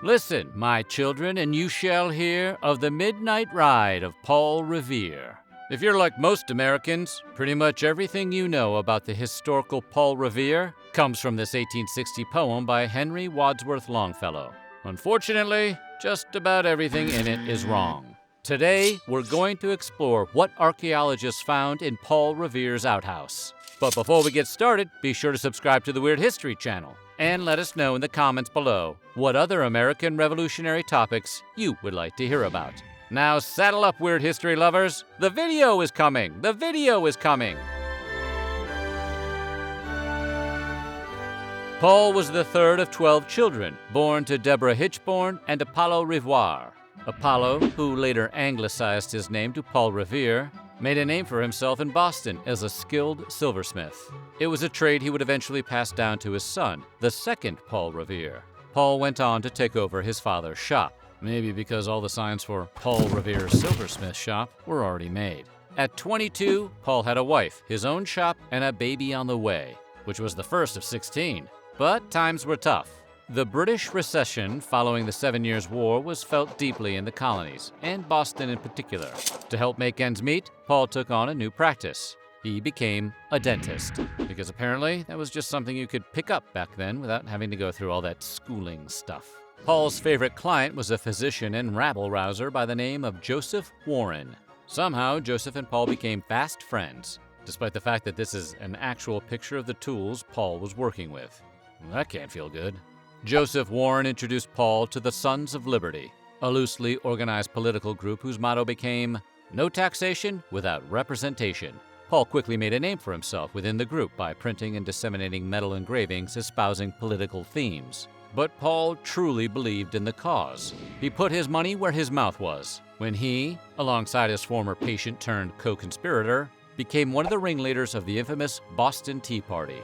Listen, my children, and you shall hear of the midnight ride of Paul Revere. If you're like most Americans, pretty much everything you know about the historical Paul Revere comes from this 1860 poem by Henry Wadsworth Longfellow. Unfortunately, just about everything in it is wrong. Today, we're going to explore what archaeologists found in Paul Revere's outhouse. But before we get started, be sure to subscribe to the Weird History channel and let us know in the comments below what other American Revolutionary topics you would like to hear about. Now saddle up, Weird History lovers. The video is coming! The video is coming! Paul was the third of 12 children, born to Deborah Hitchborn and Apollo Revere. Apollo, who later anglicized his name to Paul Revere, made a name for himself in Boston as a skilled silversmith. It was a trade he would eventually pass down to his son, the second Paul Revere. Paul went on to take over his father's shop, maybe because all the signs for Paul Revere's silversmith shop were already made. At 22, Paul had a wife, his own shop, and a baby on the way, which was the first of 16. But times were tough. The British recession following the 7 Years' War was felt deeply in the colonies, and Boston in particular. To help make ends meet, Paul took on a new practice. He became a dentist, because apparently that was just something you could pick up back then without having to go through all that schooling stuff. Paul's favorite client was a physician and rabble-rouser by the name of Joseph Warren. Somehow, Joseph and Paul became fast friends, despite the fact that this is an actual picture of the tools Paul was working with. That can't feel good. Joseph Warren introduced Paul to the Sons of Liberty, a loosely organized political group whose motto became, "No taxation without representation." Paul quickly made a name for himself within the group by printing and disseminating metal engravings espousing political themes. But Paul truly believed in the cause. He put his money where his mouth was when he, alongside his former patient turned co-conspirator, became one of the ringleaders of the infamous Boston Tea Party.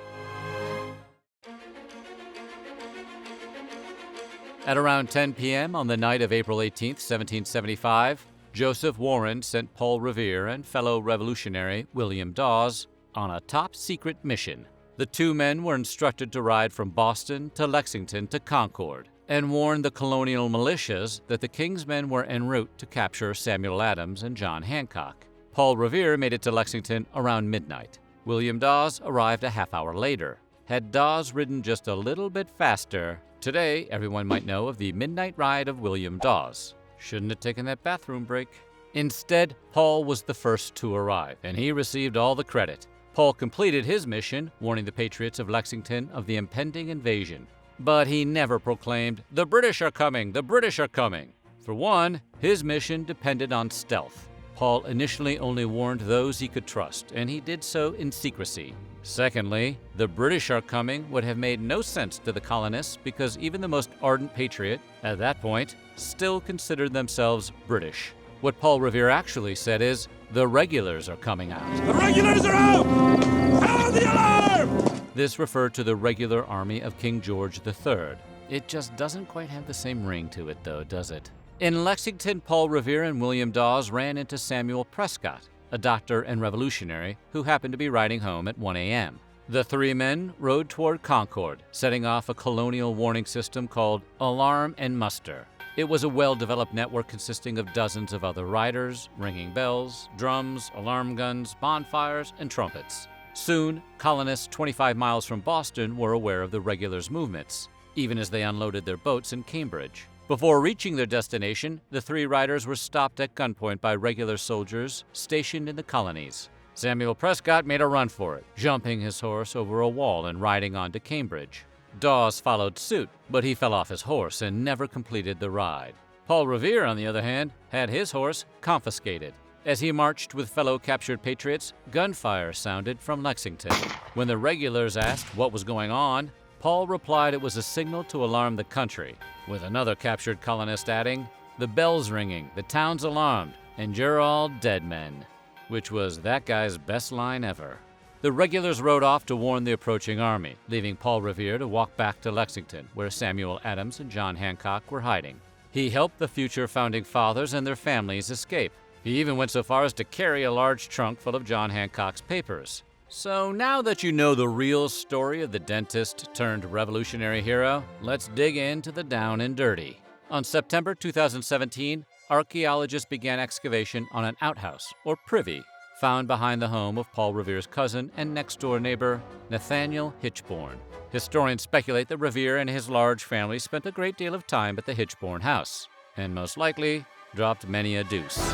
At around 10 p.m. on the night of April 18, 1775, Joseph Warren sent Paul Revere and fellow revolutionary William Dawes on a top-secret mission. The two men were instructed to ride from Boston to Lexington to Concord and warned the Colonial militias that the King's men were en route to capture Samuel Adams and John Hancock. Paul Revere made it to Lexington around midnight. William Dawes arrived a half-hour later. Had Dawes ridden just a little bit faster, today everyone might know of the midnight ride of William Dawes. Shouldn't have taken that bathroom break. Instead, Paul was the first to arrive, and he received all the credit. Paul completed his mission, warning the patriots of Lexington of the impending invasion. But he never proclaimed, "The British are coming! The British are coming!" For one, his mission depended on stealth. Paul initially only warned those he could trust, and he did so in secrecy. Secondly, "the British are coming" would have made no sense to the colonists because even the most ardent patriot, at that point, still considered themselves British. What Paul Revere actually said is, "The regulars are coming out." The regulars are out! Sound the alarm! This referred to the regular army of King George III. It just doesn't quite have the same ring to it, though, does it? In Lexington, Paul Revere and William Dawes ran into Samuel Prescott, a doctor and revolutionary who happened to be riding home at 1 a.m. The three men rode toward Concord, setting off a colonial warning system called Alarm and Muster. It was a well-developed network consisting of dozens of other riders, ringing bells, drums, alarm guns, bonfires, and trumpets. Soon, colonists 25 miles from Boston were aware of the regulars' movements, even as they unloaded their boats in Cambridge. Before reaching their destination, the three riders were stopped at gunpoint by regular soldiers stationed in the colonies. Samuel Prescott made a run for it, jumping his horse over a wall and riding on to Cambridge. Dawes followed suit, but he fell off his horse and never completed the ride. Paul Revere, on the other hand, had his horse confiscated. As he marched with fellow captured patriots, gunfire sounded from Lexington. When the regulars asked what was going on, Paul replied it was a signal to alarm the country, with another captured colonist adding, "The bell's ringing, the town's alarmed, and you're all dead men," which was that guy's best line ever. The regulars rode off to warn the approaching army, leaving Paul Revere to walk back to Lexington, where Samuel Adams and John Hancock were hiding. He helped the future founding fathers and their families escape. He even went so far as to carry a large trunk full of John Hancock's papers. So now that you know the real story of the dentist turned revolutionary hero, let's dig into the down and dirty. On September 2017, archaeologists began excavation on an outhouse, or privy, found behind the home of Paul Revere's cousin and next-door neighbor, Nathaniel Hitchborn. Historians speculate that Revere and his large family spent a great deal of time at the Hitchborn house, and most likely dropped many a deuce.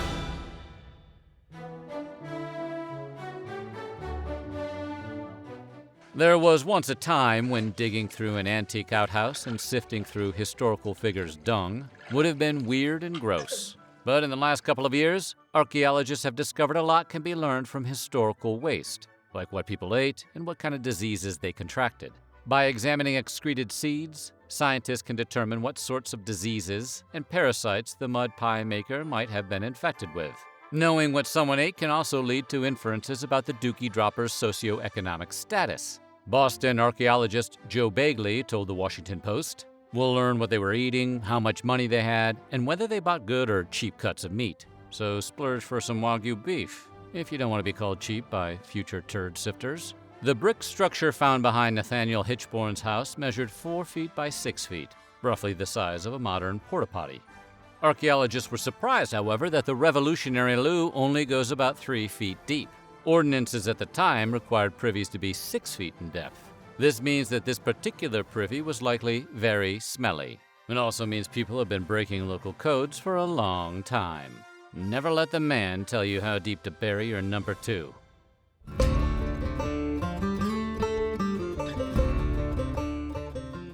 There was once a time when digging through an antique outhouse and sifting through historical figures' dung would have been weird and gross. But in the last couple of years, archaeologists have discovered a lot can be learned from historical waste, like what people ate and what kind of diseases they contracted. By examining excreted seeds, scientists can determine what sorts of diseases and parasites the mud pie maker might have been infected with. Knowing what someone ate can also lead to inferences about the dookie dropper's socioeconomic status. Boston archaeologist Joe Bagley told the Washington Post, "We'll learn what they were eating, how much money they had, and whether they bought good or cheap cuts of meat. So splurge for some Wagyu beef, if you don't want to be called cheap by future turd sifters." The brick structure found behind Nathaniel Hitchborn's house measured 4 feet by 6 feet, roughly the size of a modern porta-potty. Archaeologists were surprised, however, that the revolutionary loo only goes about 3 feet deep. Ordinances at the time required privies to be 6 feet in depth. This means that this particular privy was likely very smelly. It also means people have been breaking local codes for a long time. Never let the man tell you how deep to bury your number 2.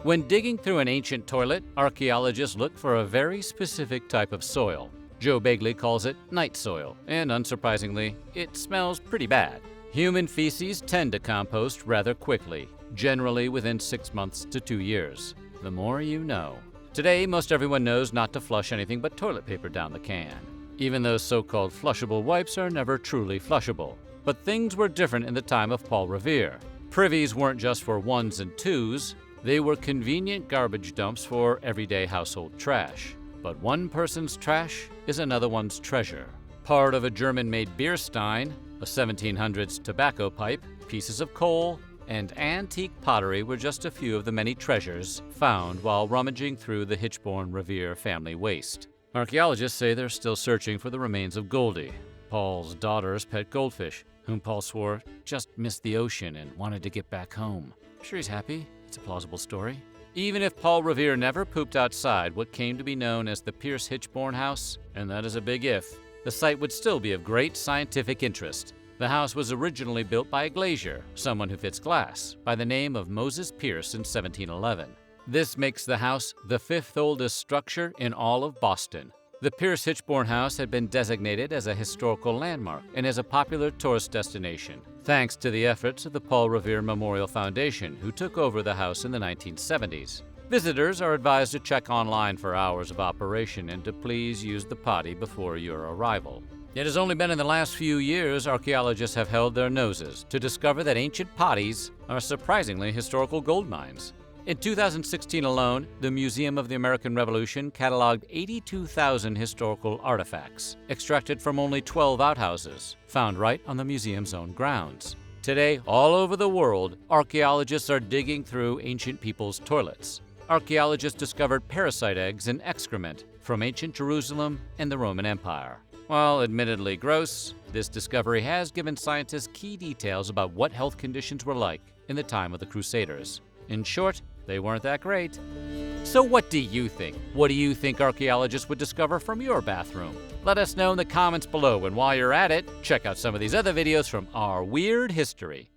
When digging through an ancient toilet, archaeologists look for a very specific type of soil. Joe Bagley calls it night soil, and unsurprisingly, it smells pretty bad. Human feces tend to compost rather quickly, generally within 6 months to 2 years. The more you know. Today, most everyone knows not to flush anything but toilet paper down the can. Even those so-called flushable wipes are never truly flushable. But things were different in the time of Paul Revere. Privies weren't just for ones and twos, they were convenient garbage dumps for everyday household trash. But one person's trash is another one's treasure. Part of a German-made beer stein, a 1700s tobacco pipe, pieces of coal, and antique pottery were just a few of the many treasures found while rummaging through the Hitchborn-Revere family waste. Archaeologists say they're still searching for the remains of Goldie, Paul's daughter's pet goldfish, whom Paul swore just missed the ocean and wanted to get back home. I'm sure he's happy. It's a plausible story. Even if Paul Revere never pooped outside what came to be known as the Pierce-Hichborn house, and that is a big if, the site would still be of great scientific interest. The house was originally built by a glazier, someone who fits glass, by the name of Moses Pierce in 1711. This makes the house the 5th oldest structure in all of Boston. The Pierce-Hichborn house had been designated as a historical landmark and as a popular tourist destination, thanks to the efforts of the Paul Revere Memorial Foundation, who took over the house in the 1970s. Visitors are advised to check online for hours of operation and to please use the potty before your arrival. It has only been in the last few years archaeologists have held their noses to discover that ancient potties are surprisingly historical gold mines. In 2016 alone, the Museum of the American Revolution cataloged 82,000 historical artifacts, extracted from only 12 outhouses, found right on the museum's own grounds. Today, all over the world, archaeologists are digging through ancient people's toilets. Archaeologists discovered parasite eggs and excrement from ancient Jerusalem and the Roman Empire. While admittedly gross, this discovery has given scientists key details about what health conditions were like in the time of the Crusaders. In short, they weren't that great. So what do you think? What do you think archaeologists would discover from your bathroom? Let us know in the comments below, and while you're at it, check out some of these other videos from our weird history.